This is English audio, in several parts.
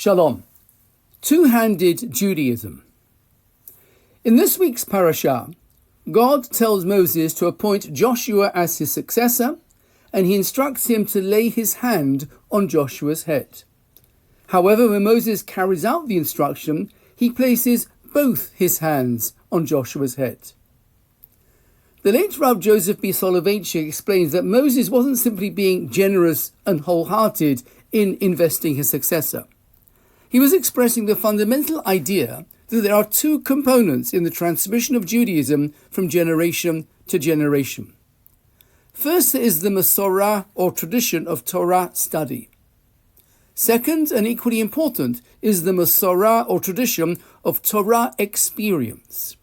Shalom. Two-handed Judaism. In this week's parashah, God tells Moses to appoint Joshua as his successor, and he instructs him to lay his hand on Joshua's head. However, when Moses carries out the instruction, he places both his hands on Joshua's head. The late Rav Joseph B. Soloveitchik explains that Moses wasn't simply being generous and wholehearted in investing his successor. He was expressing the fundamental idea that there are two components in the transmission of Judaism from generation to generation. First, there is the Masorah or tradition of Torah study. Second, and equally important, is the Masorah or tradition of Torah experience.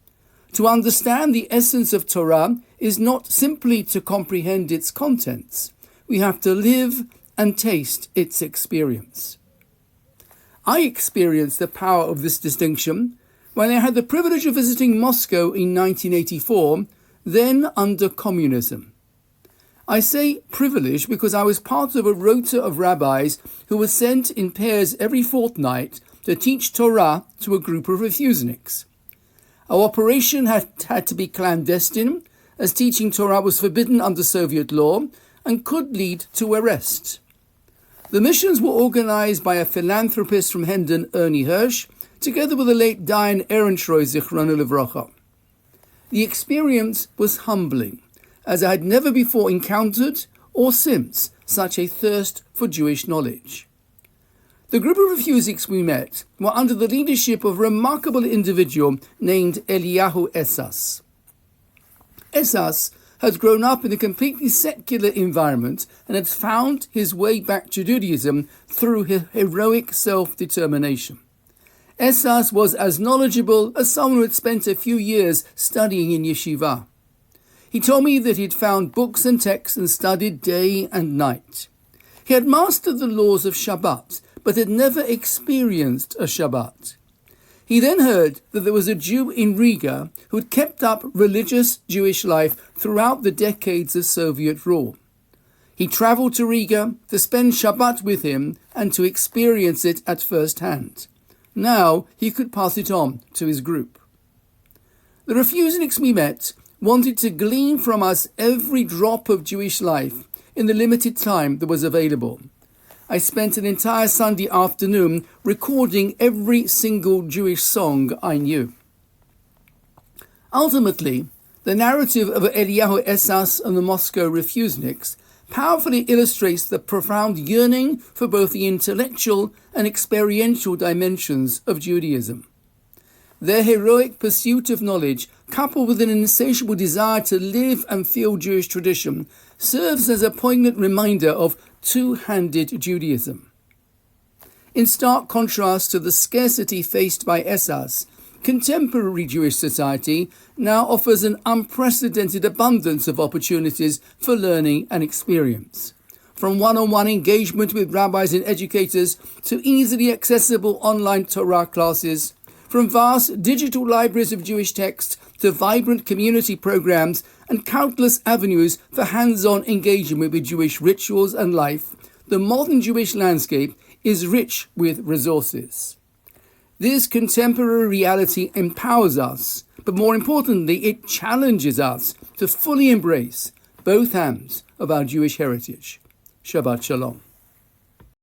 To understand the essence of Torah is not simply to comprehend its contents. We have to live and taste its experience. I experienced the power of this distinction when I had the privilege of visiting Moscow in 1984, then under communism. I say privilege because I was part of a rota of rabbis who were sent in pairs every fortnight to teach Torah to a group of refuseniks. Our operation had to be clandestine, as teaching Torah was forbidden under Soviet law and could lead to arrest. The missions were organized by a philanthropist from Hendon, Ernie Hirsch, together with the late Diane Ehrentreu, Zichrona Livrocha. The experience was humbling, as I had never before encountered, or since, such a thirst for Jewish knowledge. The group of refuseniks we met were under the leadership of a remarkable individual named Eliyahu Esas. Esas had grown up in a completely secular environment and had found his way back to Judaism through his heroic self-determination. Esas was as knowledgeable as someone who had spent a few years studying in yeshiva. He told me that he had found books and texts and studied day and night. He had mastered the laws of Shabbat, but had never experienced a Shabbat. He then heard that there was a Jew in Riga who had kept up religious Jewish life throughout the decades of Soviet rule. He travelled to Riga to spend Shabbat with him and to experience it at first hand. Now he could pass it on to his group. The refuseniks we met wanted to glean from us every drop of Jewish life in the limited time that was available. I spent an entire Sunday afternoon recording every single Jewish song I knew. Ultimately, the narrative of Eliyahu Esas and the Moscow refuseniks powerfully illustrates the profound yearning for both the intellectual and experiential dimensions of Judaism. Their heroic pursuit of knowledge, coupled with an insatiable desire to live and feel Jewish tradition, serves as a poignant reminder of two-handed Judaism. In stark contrast to the scarcity faced by Esas, contemporary Jewish society now offers an unprecedented abundance of opportunities for learning and experience. From one-on-one engagement with rabbis and educators to easily accessible online Torah classes, from vast digital libraries of Jewish texts to vibrant community programs and countless avenues for hands-on engagement with Jewish rituals and life, the modern Jewish landscape is rich with resources. This contemporary reality empowers us, but more importantly, it challenges us to fully embrace both hands of our Jewish heritage. Shabbat Shalom.